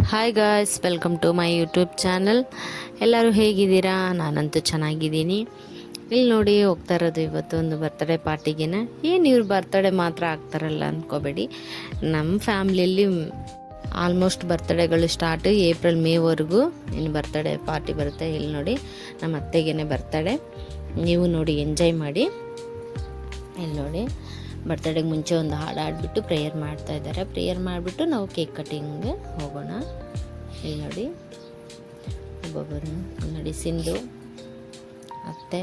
Hi guys, welcome to my YouTube channel. ಎಲ್ಲರೂ ಹೇಗಿದ್ದೀರಾ? ನಾನಂತೂ ಚೆನ್ನಾಗಿದ್ದೀನಿ. ಇಲ್ಲಿ ನೋಡಿ, ಹೋಗ್ತಾ ಇರೋದು ಇವತ್ತು ಒಂದು ಬರ್ತ್ಡೇ ಪಾರ್ಟಿಗೆನೆ. ಏನು ಇವ್ರು ಬರ್ತ್ಡೇ ಮಾತ್ರ ಆಗ್ತಾರಲ್ಲ ಅಂದ್ಕೋಬೇಡಿ. ನಮ್ಮ ಫ್ಯಾಮ್ಲಿಯಲ್ಲಿ ಆಲ್ಮೋಸ್ಟ್ ಬರ್ತ್ಡೇಗಳು ಸ್ಟಾರ್ಟು ಏಪ್ರಿಲ್ ಮೇವರೆಗೂ ಇನ್ನು ಬರ್ತ್ಡೇ ಪಾರ್ಟಿ ಬರುತ್ತೆ. ಇಲ್ಲಿ ನೋಡಿ, ನಮ್ಮ ಅತ್ತೆಗೇನೆ ಬರ್ತ್ಡೇ. ನೀವು ನೋಡಿ, ಎಂಜಾಯ್ ಮಾಡಿ. ಇಲ್ಲಿ ನೋಡಿ, ಬರ್ತ್ಡೇಗೆ ಮುಂಚೆ ಒಂದು ಹಾಡು ಆಡಿಬಿಟ್ಟು ಪ್ರೇಯರ್ ಮಾಡ್ತಾ ಇದ್ದಾರೆ. ಪ್ರೇಯರ್ ಮಾಡಿಬಿಟ್ಟು ನಾವು ಕೇಕ್ ಕಟ್ಟಿಂಗ್ಗೆ ಹೋಗೋಣ. ಇಲ್ಲಿ ನೋಡಿ, ಒಬ್ಬೊಬ್ಬರು ನೋಡಿ, ಸಿಂಧು ಅತ್ತೆ,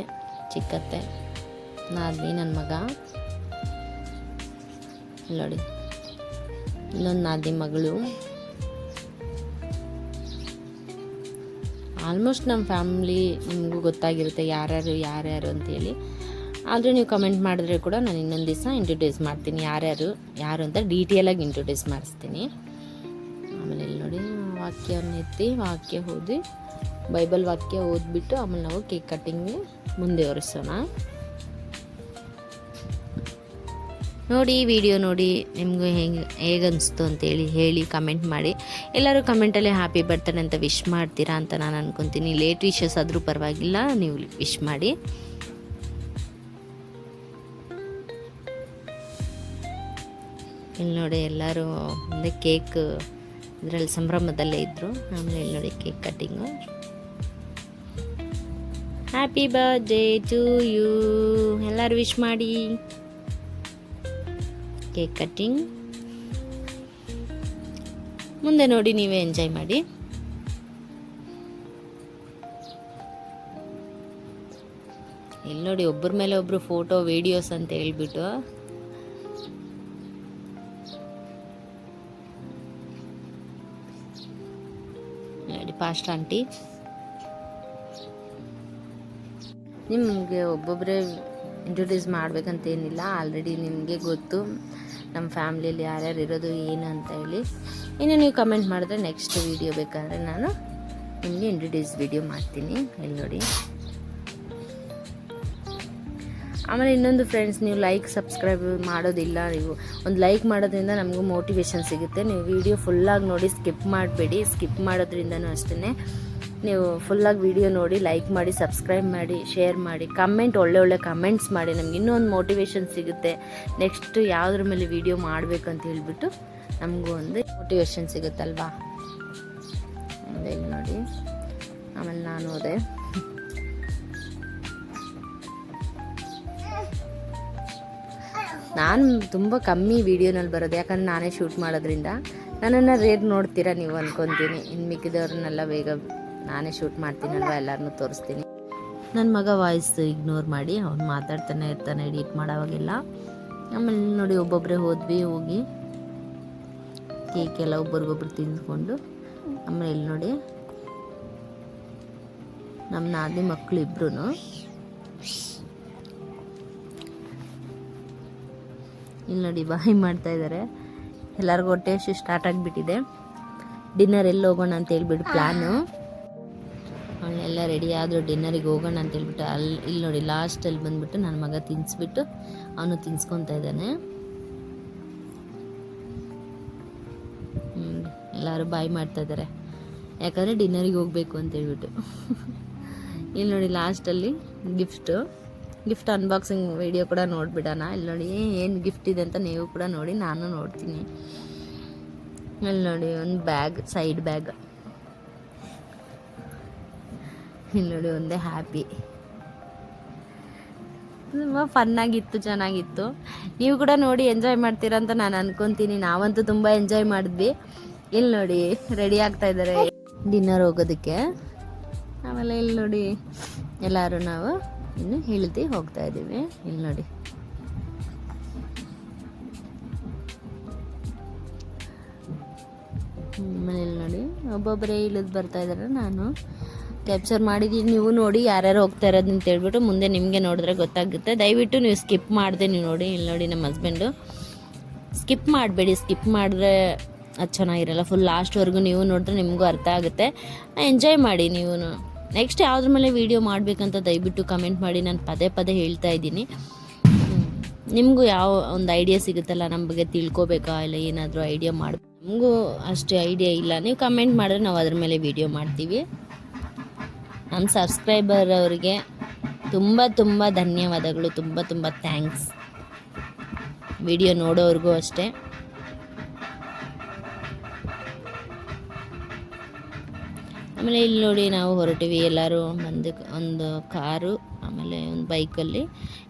ಚಿಕ್ಕತ್ತೆ, ನಾದಿನಿ, ನನ್ನ ಮಗ. ಇಲ್ಲಿ ನೋಡಿ, ಇನ್ನೊಂದು ನಾದಿನಿ ಮಗಳು. ಆಲ್ಮೋಸ್ಟ್ ನಮ್ಮ ಫ್ಯಾಮ್ಲಿ ನಿಮಗೂ ಗೊತ್ತಾಗಿರುತ್ತೆ ಯಾರ್ಯಾರು ಅಂತೇಳಿ. ಆದರೆ ನೀವು ಕಮೆಂಟ್ ಮಾಡಿದ್ರೆ ಕೂಡ ನಾನು ಇನ್ನೊಂದು ದಿವಸ ಇಂಟ್ರೊಡ್ಯೂಸ್ ಮಾಡ್ತೀನಿ, ಯಾರು ಅಂತ ಡೀಟೇಲಾಗಿ ಇಂಟ್ರೊಡ್ಯೂಸ್ ಮಾಡಿಸ್ತೀನಿ. ಆಮೇಲೆ ಇಲ್ಲಿ ನೋಡಿ, ವಾಕ್ಯವನ್ನು ಎತ್ತಿ ವಾಕ್ಯ ಓದಿ, ಬೈಬಲ್ ವಾಕ್ಯ ಓದ್ಬಿಟ್ಟು ಆಮೇಲೆ ನಾವು ಕೇಕ್ ಕಟ್ಟಿಂಗ್ಗೆ ಮುಂದುವರಿಸೋಣ. ನೋಡಿ, ವಿಡಿಯೋ ನೋಡಿ ನಿಮಗೂ ಹೇಗನ್ನಿಸ್ತು ಅಂತೇಳಿ ಹೇಳಿ, ಕಮೆಂಟ್ ಮಾಡಿ. ಎಲ್ಲರೂ ಕಮೆಂಟಲ್ಲಿ ಹ್ಯಾಪಿ ಬರ್ತ್ಡೇ ಅಂತ ವಿಶ್ ಮಾಡ್ತೀರಾ ಅಂತ ನಾನು ಅನ್ಕೊತೀನಿ. ಲೇಟ್ ವಿಶಸ್ ಆದರೂ ಪರವಾಗಿಲ್ಲ, ನೀವು ವಿಶ್ ಮಾಡಿ. ಇಲ್ಲಿ ನೋಡಿ, ಎಲ್ಲರೂ ಮುಂದೆ ಕೇಕ್ ಇದರಲ್ಲಿ ಸಂಭ್ರಮದಲ್ಲೇ ಇದ್ದರು. ಆಮೇಲೆ ಇಲ್ಲಿ ನೋಡಿ, cake cutting. Happy birthday to you, ಎಲ್ಲರೂ ವಿಶ್ ಮಾಡಿ. ಕೇಕ್ ಕಟ್ಟಿಂಗ್ ಮುಂದೆ ನೋಡಿ, ನೀವೇ ಎಂಜಾಯ್ ಮಾಡಿ. ಇಲ್ಲಿ ನೋಡಿ, ಒಬ್ಬರ ಮೇಲೆ ಒಬ್ಬರು ಫೋಟೋ ವಿಡಿಯೋಸ್ ಅಂತ ಹೇಳ್ಬಿಟ್ಟು ನೋಡಿ, ಪಾಸ್ಟ್ ಆಂಟಿ. ನಿಮಗೆ ಒಬ್ಬೊಬ್ಬರೇ ಇಂಟ್ರೊಡ್ಯೂಸ್ ಮಾಡಬೇಕಂತೇನಿಲ್ಲ, ಆಲ್ರೆಡಿ ನಿಮಗೆ ಗೊತ್ತು ನಮ್ಮ ಫ್ಯಾಮ್ಲಿಯಲ್ಲಿ ಯಾರ್ಯಾರು ಇರೋದು ಏನು ಅಂತ ಹೇಳಿ. ಇನ್ನು ನೀವು ಕಮೆಂಟ್ ಮಾಡಿದ್ರೆ ನೆಕ್ಸ್ಟ್ ವೀಡಿಯೋ ಬೇಕಾದರೆ ನಾನು ನಿಮಗೆ ಇಂಟ್ರೊಡ್ಯೂಸ್ ವೀಡಿಯೋ ಮಾಡ್ತೀನಿ. ಇಲ್ಲಿ ನೋಡಿ, ಆಮೇಲೆ ಇನ್ನೊಂದು ಫ್ರೆಂಡ್ಸ್, ನೀವು ಲೈಕ್ ಸಬ್ಸ್ಕ್ರೈಬ್ ಮಾಡೋದಿಲ್ಲ. ನೀವು ಒಂದು ಲೈಕ್ ಮಾಡೋದ್ರಿಂದ ನಮಗೂ ಮೋಟಿವೇಶನ್ ಸಿಗುತ್ತೆ. ನೀವು ವಿಡಿಯೋ ಫುಲ್ಲಾಗಿ ನೋಡಿ, ಸ್ಕಿಪ್ ಮಾಡಬೇಡಿ. ಸ್ಕಿಪ್ ಮಾಡೋದ್ರಿಂದನೂ ಅಷ್ಟೇ, ನೀವು ಫುಲ್ಲಾಗಿ ವಿಡಿಯೋ ನೋಡಿ, ಲೈಕ್ ಮಾಡಿ, ಸಬ್ಸ್ಕ್ರೈಬ್ ಮಾಡಿ, ಶೇರ್ ಮಾಡಿ, ಕಮೆಂಟ್ ಒಳ್ಳೆ ಕಮೆಂಟ್ಸ್ ಮಾಡಿ. ನಮ್ಗೆ ಇನ್ನೂ ಒಂದು ಮೋಟಿವೇಶನ್ ಸಿಗುತ್ತೆ, ನೆಕ್ಸ್ಟ್ ಯಾವುದ್ರ ಮೇಲೆ ವಿಡಿಯೋ ಮಾಡಬೇಕಂತ ಹೇಳ್ಬಿಟ್ಟು ನಮಗೂ ಒಂದು ಮೋಟಿವೇಶನ್ ಸಿಗುತ್ತಲ್ವಾ. ಇಲ್ಲಿ ನೋಡಿ, ಆಮೇಲೆ ನಾನು ಹೋದೆ. ನಾನು ತುಂಬ ಕಮ್ಮಿ ವೀಡಿಯೋನಲ್ಲಿ ಬರೋದು, ಯಾಕಂದರೆ ನಾನೇ ಶೂಟ್ ಮಾಡೋದ್ರಿಂದ ನನ್ನನ್ನು ರೇಟ್ ನೋಡ್ತೀರಾ ನೀವು ಅಂದ್ಕೊತೀನಿ. ಇನ್ನು ಮಿಕ್ಕಿದವ್ರನ್ನೆಲ್ಲ ಬೇಗ ನಾನೇ ಶೂಟ್ ಮಾಡ್ತೀನಲ್ವ, ಎಲ್ಲರನ್ನೂ ತೋರಿಸ್ತೀನಿ. ನನ್ನ ಮಗ ವಾಯ್ಸ್ ಇಗ್ನೋರ್ ಮಾಡಿ, ಅವ್ನು ಮಾತಾಡ್ತಾನೆ ಇರ್ತಾನೆ ಎಡಿಟ್ ಮಾಡೋವಾಗೆಲ್ಲ. ಆಮೇಲೆ ನೋಡಿ, ಒಬ್ಬೊಬ್ಬರೇ ಹೋಗಿ ಕೇಕ್ ಎಲ್ಲ ಒಬ್ರಿಗೊಬ್ರು ತಿಂದ್ಕೊಂಡು. ಆಮೇಲೆ ಇಲ್ಲಿ ನೋಡಿ, ನಮ್ಮ ನಾದಿ ಮಕ್ಕಳು ಇಬ್ಬರೂ ಇಲ್ಲಿ ನೋಡಿ ಬಾಯ್ ಮಾಡ್ತಾ ಇದ್ದಾರೆ. ಎಲ್ಲರಿಗೂ ಹೊಟ್ಟೆ ಹಸಿವು ಸ್ಟಾರ್ಟ್ ಆಗಿಬಿಟ್ಟಿದೆ. ಡಿನ್ನರ್ ಎಲ್ಲಿ ಹೋಗೋಣ ಅಂತ ಹೇಳ್ಬಿಟ್ಟು ಪ್ಲ್ಯಾನು. ಅವಳೆಲ್ಲ ರೆಡಿ ಆದರೂ ಡಿನ್ನರಿಗೆ ಹೋಗೋಣ ಅಂತ ಹೇಳ್ಬಿಟ್ಟು ಇಲ್ಲಿ ನೋಡಿ, ಲಾಸ್ಟಲ್ಲಿ ಬಂದುಬಿಟ್ಟು ನನ್ನ ಮಗ ತಿನ್ನಿಸ್ಬಿಟ್ಟು ಅವನು ತಿನ್ಸ್ಕೊತಾ ಇದ್ದಾನೆ. ಎಲ್ಲರೂ ಬಾಯ್ ಮಾಡ್ತಾ ಇದ್ದಾರೆ, ಯಾಕಂದರೆ ಡಿನ್ನರಿಗೆ ಹೋಗಬೇಕು ಅಂತ ಹೇಳ್ಬಿಟ್ಟು. ಇಲ್ಲಿ ನೋಡಿ, ಲಾಸ್ಟಲ್ಲಿ ಗಿಫ್ಟ್ ಅನ್ಬಾಕ್ಸಿಂಗ್ ವಿಡಿಯೋ ಕೂಡ ನೋಡಿಬಿಡೋಣ. ಇಲ್ಲಿ ನೋಡಿ, ಏನು ಗಿಫ್ಟ್ ಇದೆ ಅಂತ ನೀವು ಕೂಡ ನೋಡಿ, ನಾನು ನೋಡ್ತೀನಿ. ಇಲ್ಲಿ ನೋಡಿ, ಒಂದು ಬ್ಯಾಗ್, ಸೈಡ್ ಬ್ಯಾಗ್. ಇಲ್ಲಿ ನೋಡಿ, ಒಂದೇ ಹ್ಯಾಪಿ. ತುಂಬ ಫನ್ನಾಗಿತ್ತು, ಚೆನ್ನಾಗಿತ್ತು. ನೀವು ಕೂಡ ನೋಡಿ ಎಂಜಾಯ್ ಮಾಡ್ತೀರಾ ಅಂತ ನಾನು ಅನ್ಕೊತೀನಿ. ನಾವಂತೂ ತುಂಬ ಎಂಜಾಯ್ ಮಾಡಿದ್ವಿ. ಇಲ್ಲಿ ನೋಡಿ, ರೆಡಿ ಆಗ್ತಾ ಇದ್ದಾರೆ ಡಿನ್ನರ್ ಹೋಗೋದಕ್ಕೆ. ಆಮೇಲೆ ಇಲ್ಲಿ ನೋಡಿ, ಎಲ್ಲರೂ ನಾವು ಇನ್ನು ಇಳಿದು ಹೋಗ್ತಾ ಇದ್ದೀವಿ. ಇಲ್ಲಿ ನೋಡಿ, ಮನೇಲಿ ನೋಡಿ ಒಬ್ಬೊಬ್ಬರೇ ಇಳಿದು ಬರ್ತಾ ಇದ್ದಾರೆ. ನಾನು ಕ್ಯಾಪ್ಚರ್ ಮಾಡಿದ್ದೀನಿ, ನೀವು ನೋಡಿ ಯಾರ್ಯಾರು ಹೋಗ್ತಾ ಇರೋದು ಅಂತ ಹೇಳ್ಬಿಟ್ಟು. ಮುಂದೆ ನಿಮಗೆ ನೋಡಿದ್ರೆ ಗೊತ್ತಾಗುತ್ತೆ. ದಯವಿಟ್ಟು ನೀವು ಸ್ಕಿಪ್ ಮಾಡಿದೆ ನೀವು ನೋಡಿ. ಇಲ್ಲಿ ನೋಡಿ, ನಮ್ಮ ಹಸ್ಬೆಂಡು ಸ್ಕಿಪ್ ಮಾಡಬೇಡಿ. ಸ್ಕಿಪ್ ಮಾಡಿದ್ರೆ ಅದು ಚೆನ್ನಾಗಿರಲ್ಲ. ಫುಲ್ ಲಾಸ್ಟ್ವರೆಗೂ ನೀವು ನೋಡಿದ್ರೆ ನಿಮಗೂ ಅರ್ಥ ಆಗುತ್ತೆ. ಎಂಜಾಯ್ ಮಾಡಿ ನೀವು. ನೆಕ್ಸ್ಟ್ ಯಾವುದ್ರ ಮೇಲೆ ವೀಡಿಯೋ ಮಾಡಬೇಕಂತ ದಯವಿಟ್ಟು ಕಮೆಂಟ್ ಮಾಡಿ. ನಾನು ಪದೇ ಹೇಳ್ತಾ ಇದ್ದೀನಿ. ನಿಮಗೂ ಯಾವ ಒಂದು ಐಡಿಯಾ ಸಿಗುತ್ತಲ್ಲ ನಮ್ಮ ಬಗ್ಗೆ ತಿಳ್ಕೊಬೇಕಾ, ಇಲ್ಲ ಏನಾದರೂ ಐಡಿಯಾ ನಮಗೂ ಅಷ್ಟು ಐಡಿಯಾ ಇಲ್ಲ. ನೀವು ಕಮೆಂಟ್ ಮಾಡಿದ್ರೆ ನಾವು ಅದ್ರ ಮೇಲೆ ವಿಡಿಯೋ ಮಾಡ್ತೀವಿ. ನಮ್ಮ ಸಬ್ಸ್ಕ್ರೈಬರ್ ಅವರಿಗೆ ತುಂಬ ತುಂಬ ಧನ್ಯವಾದಗಳು, ತುಂಬ ತುಂಬ ಥ್ಯಾಂಕ್ಸ್. ವಿಡಿಯೋ ನೋಡೋವ್ರಿಗೂ ಅಷ್ಟೇ. ಆಮೇಲೆ ಇಲ್ಲಿ ನೋಡಿ ನಾವು ಹೊರಟಿವಿ, ಎಲ್ಲರೂ ಒಂದು ಕಾರು ಆಮೇಲೆ ಒಂದು ಬೈಕಲ್ಲಿ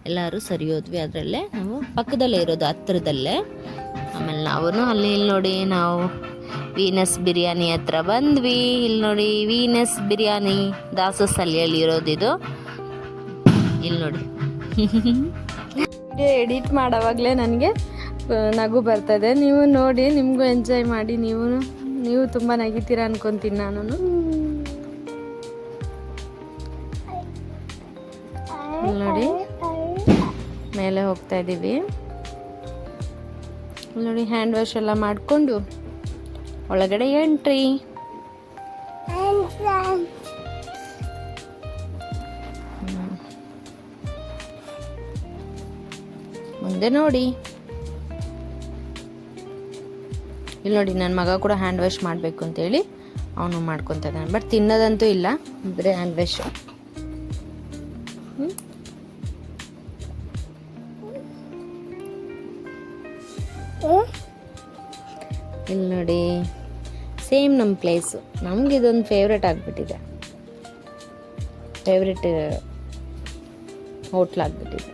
ಎಲ್ಲರೂ ಸರಿ ಹೋದ್ವಿ. ಅದರಲ್ಲೇ ನಾವು ಪಕ್ಕದಲ್ಲೇ ಇರೋದು, ಹತ್ತಿರದಲ್ಲೇ. ಆಮೇಲೆ ನಾವು ಅಲ್ಲಿ ಇಲ್ಲಿ ನೋಡಿ ನಾವು ವೀನಸ್ ಬಿರಿಯಾನಿ ಹತ್ರ ಬಂದ್ವಿ. ಇಲ್ಲಿ ನೋಡಿ ವೀನಸ್ ಬಿರಿಯಾನಿ ದಾಸಸ್ಥಳಿಯಲ್ಲಿ ಇರೋದಿದು. ಇಲ್ಲಿ ನೋಡಿ ವಿಡಿಯೋ ಎಡಿಟ್ ಮಾಡೋವಾಗಲೇ ನನಗೆ ನಗು ಬರ್ತದೆ. ನೀವು ನೋಡಿ, ನಿಮಗೂ ಎಂಜಾಯ್ ಮಾಡಿ. ನೀವು ತುಂಬ ನಗಿತೀರಾ ಅನ್ಕೊತೀನಿ ನಾನು. ನೋಡಿ ಮೇಲೆ ಹೋಗ್ತಾ ಇದ್ದೀವಿ. ನೋಡಿ ಹ್ಯಾಂಡ್ ವಾಶ್ ಎಲ್ಲ ಮಾಡಿಕೊಂಡು ಒಳಗಡೆ ಎಂಟ್ರಿ. ಮುಂದೆ ನೋಡಿ, ಇಲ್ಲಿ ನೋಡಿ ನನ್ನ ಮಗ ಕೂಡ ಹ್ಯಾಂಡ್ ವಾಶ್ ಮಾಡಬೇಕು ಅಂತೇಳಿ ಅವನು ಮಾಡ್ಕೊತಾ ಇದ್ದಾನೆ. ಬಟ್ ತಿನ್ನೋದಂತೂ ಇಲ್ಲ, ಬರೀ ಹ್ಯಾಂಡ್ ವಾಶ್. ಇಲ್ಲಿ ನೋಡಿ ಸೇಮ್ ನಮ್ಮ ಪ್ಲೇಸು. ನಮ್ಗೆ ಇದೊಂದು ಫೇವ್ರೆಟ್ ಆಗಿಬಿಟ್ಟಿದೆ, ಫೇವ್ರೆಟ್ ಹೋಟ್ಲ್ ಆಗಿಬಿಟ್ಟಿದೆ.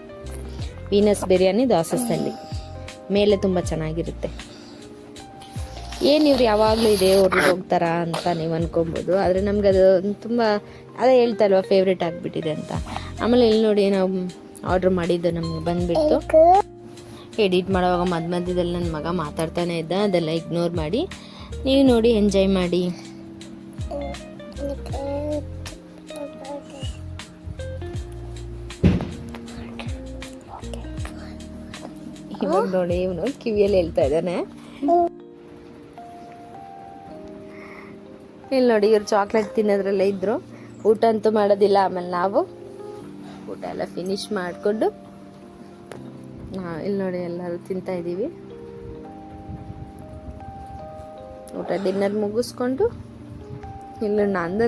ವೀನಸ್ ಬಿರಿಯಾನಿ ದಾಸಸ್ಥಳಿ ಮೇಲೆ ತುಂಬ ಚೆನ್ನಾಗಿರುತ್ತೆ. ಏನು ಇವ್ರು ಯಾವಾಗಲೂ ಇದೇ ಹೋಟ್ಲಿಗೆ ಹೋಗ್ತಾರಾ ಅಂತ ನೀವು ಅನ್ಕೊಬೋದು. ಆದರೆ ನಮ್ಗೆ ಅದು ತುಂಬ ಅದೇ ಹೇಳ್ತಾ ಇಲ್ವಾ, ಫೇವ್ರೆಟ್ ಆಗಿಬಿಟ್ಟಿದೆ ಅಂತ. ಆಮೇಲೆ ಇಲ್ಲಿ ನೋಡಿ ನಾವು ಆರ್ಡ್ರ್ ಮಾಡಿದ್ದು ನಮಗೆ ಬಂದುಬಿಟ್ಟು. ಎಡಿಟ್ ಮಾಡುವಾಗ ಮಧ್ಯದಲ್ಲಿ ನನ್ನ ಮಗ ಮಾತಾಡ್ತಾನೆ ಇದ್ದ, ಅದೆಲ್ಲ ಇಗ್ನೋರ್ ಮಾಡಿ ನೀವು ನೋಡಿ ಎಂಜಾಯ್ ಮಾಡಿ. ಇವಾಗ ನೋಡಿ ಇವನು ಕಿವಿಯಲ್ಲಿ ಹೇಳ್ತಾ ಇದ್ದಾನೆ. ಇಲ್ಲಿ ನೋಡಿ ಇವ್ರು ಚಾಕ್ಲೇಟ್ ತಿನ್ನೋದ್ರಲ್ಲೇ ಇದ್ರು, ಊಟ ಅಂತೂ ಮಾಡೋದಿಲ್ಲ. ಆಮೇಲೆ ನಾವು ಊಟ ಎಲ್ಲ ಫಿನಿಶ್ ಮಾಡಿಕೊಂಡು ಇಲ್ಲಿ ನೋಡಿ ಎಲ್ಲರೂ ತಿಂತಾ ಇದ್ದೀವಿ. ಊಟ ಡಿನ್ನರ್ ಮುಗಿಸ್ಕೊಂಡು ಇಲ್ಲಿ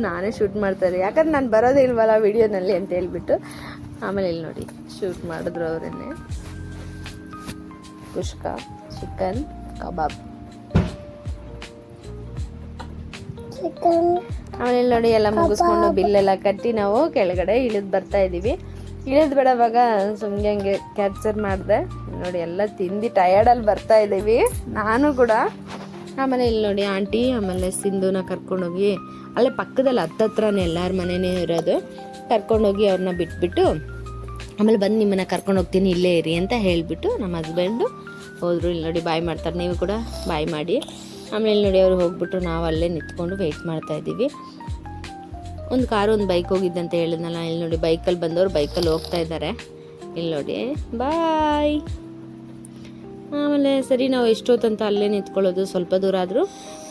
ನಾನೇ ಶೂಟ್ ಮಾಡ್ತಾರೆ, ಯಾಕಂದ್ರೆ ನಾನು ಬರೋದೇ ಇಲ್ವಲ್ಲ ವಿಡಿಯೋನಲ್ಲಿ ಅಂತ ಹೇಳ್ಬಿಟ್ಟು. ಆಮೇಲೆ ಇಲ್ಲಿ ನೋಡಿ ಶೂಟ್ ಮಾಡಿದ್ರು ಅವರನ್ನೇ. ಕುಷ್ಕಾ, ಚಿಕನ್ ಕಬಾಬ್. ಆಮೇಲೆ ಇಲ್ಲಿ ನೋಡಿ ಎಲ್ಲ ಮುಗಿಸ್ಕೊಂಡು ಬಿಲ್ಲೆಲ್ಲ ಕಟ್ಟಿ ನಾವು ಕೆಳಗಡೆ ಇಳಿದು ಬರ್ತಾ ಇದ್ದೀವಿ. ಇಳಿದು ಬಿಡೋವಾಗ ಸುಮ್ಮನೆ ಹಂಗೆ ಕ್ಯಾಪ್ಚರ್ ಮಾಡಿದೆ. ನೋಡಿ ಎಲ್ಲ ತಿಂದು ಟಯರ್ಡಲ್ಲಿ ಬರ್ತಾ ಇದ್ದೀವಿ, ನಾನು ಕೂಡ. ಆಮೇಲೆ ಇಲ್ಲಿ ನೋಡಿ ಆಂಟಿ ಆಮೇಲೆ ಸಿಂಧುನ ಕರ್ಕೊಂಡೋಗಿ ಅಲ್ಲೇ ಪಕ್ಕದಲ್ಲಿ ಹತ್ತತ್ರನೇ ಎಲ್ಲರ ಮನೆಯೇ ಇರೋದು, ಕರ್ಕೊಂಡೋಗಿ ಅವ್ರನ್ನ ಬಿಟ್ಬಿಟ್ಟು ಆಮೇಲೆ ಬಂದು ನಿಮ್ಮನ್ನ ಕರ್ಕೊಂಡು ಹೋಗ್ತೀನಿ ಇಲ್ಲೇ ಇರಿ ಅಂತ ಹೇಳಿಬಿಟ್ಟು ನಮ್ಮ ಹಸ್ಬೆಂಡು ಹೋದರು. ಇಲ್ಲಿ ನೋಡಿ ಬಾಯ್ ಮಾಡ್ತಾರೆ, ನೀವು ಕೂಡ ಬಾಯ್ ಮಾಡಿ. ಆಮೇಲೆ ಇಲ್ಲಿ ನೋಡಿ ಅವ್ರು ಹೋಗ್ಬಿಟ್ಟು ನಾವು ಅಲ್ಲೇ ನಿಂತ್ಕೊಂಡು ವೆಯ್ಟ್ ಮಾಡ್ತಾಯಿದ್ದೀವಿ. ಒಂದು ಕಾರು ಒಂದು ಬೈಕ್ ಹೋಗಿದ್ದಂತ ಹೇಳಿದ್ನಲ್ಲ, ಇಲ್ಲಿ ನೋಡಿ ಬೈಕಲ್ಲಿ ಬಂದವರು ಬೈಕಲ್ಲಿ ಹೋಗ್ತಾ ಇದ್ದಾರೆ. ಇಲ್ಲಿ ನೋಡಿ ಬಾಯ್. ಆಮೇಲೆ ಸರಿ ನಾವು ಎಷ್ಟೊತ್ತಂತ ಅಲ್ಲೇ ನಿಂತ್ಕೊಳ್ಳೋದು, ಸ್ವಲ್ಪ ದೂರ ಆದರೂ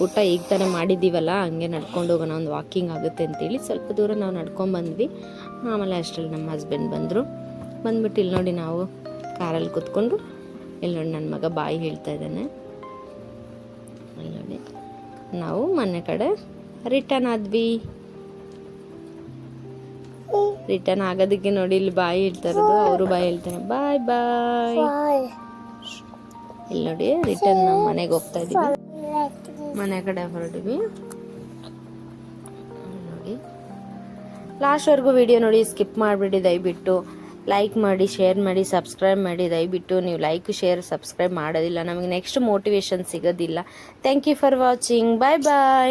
ಊಟ ಈಗ ತಾನೇ ಮಾಡಿದ್ದೀವಲ್ಲ ಹಂಗೆ ನಡ್ಕೊಂಡು ಹೋಗೋಣ, ಒಂದು ವಾಕಿಂಗ್ ಆಗುತ್ತೆ ಅಂತೇಳಿ ಸ್ವಲ್ಪ ದೂರ ನಾವು ನಡ್ಕೊಂಡ್ಬಂದ್ವಿ. ಆಮೇಲೆ ಅಷ್ಟರಲ್ಲಿ ನಮ್ಮ ಹಸ್ಬೆಂಡ್ ಬಂದ್ಬಿಟ್ಟು ಇಲ್ಲಿ ನೋಡಿ ನಾವು ಕಾರಲ್ಲಿ ಕೂತ್ಕೊಂಡು ಇಲ್ಲಿ ನೋಡಿ ನನ್ನ ಮಗ ಬಾಯಿ ಹೇಳ್ತಾ ಇದ್ದಾನೆ. ಅಲ್ಲಿ ನೋಡಿ ನಾವು ಮನೆ ಕಡೆ ರಿಟರ್ನ್ ಆದ್ವಿ. ರಿಟರ್ನ್ ಆಗೋದಕ್ಕೆ ನೋಡಿ ಇಲ್ಲಿ ಬಾಯಿ ಹೇಳ್ತಾ ಇರೋದು, ಅವರು ಬಾಯಿ ಹೇಳ್ತಾರೆ ಬಾಯ್ ಬಾಯ್. ಇಲ್ಲಿ ನೋಡಿ ರಿಟರ್ನ್ ನಮ್ಮ ಮನೆಗೆ ಹೋಗ್ತಾ ಇದೀವಿ, ಮನೆ ಕಡೆ ಹೊರಟಿವಿ. ನೋಡಿ ಲಾಸ್ಟ್ವರೆಗೂ ವಿಡಿಯೋ ನೋಡಿ, ಸ್ಕಿಪ್ ಮಾಡಿಬಿಡಿ ದಯವಿಟ್ಟು. ಲೈಕ್ ಮಾಡಿ, ಶೇರ್ ಮಾಡಿ, ಸಬ್ಸ್ಕ್ರೈಬ್ ಮಾಡಿ. ದಯವಿಟ್ಟು ನೀವು ಲೈಕ್ ಶೇರ್ ಸಬ್ಸ್ಕ್ರೈಬ್ ಮಾಡೋದಿಲ್ಲ ನಮಗೆ ನೆಕ್ಸ್ಟ್ ಮೋಟಿವೇಶನ್ ಸಿಗೋದಿಲ್ಲ. Thank you for watching. Bye bye.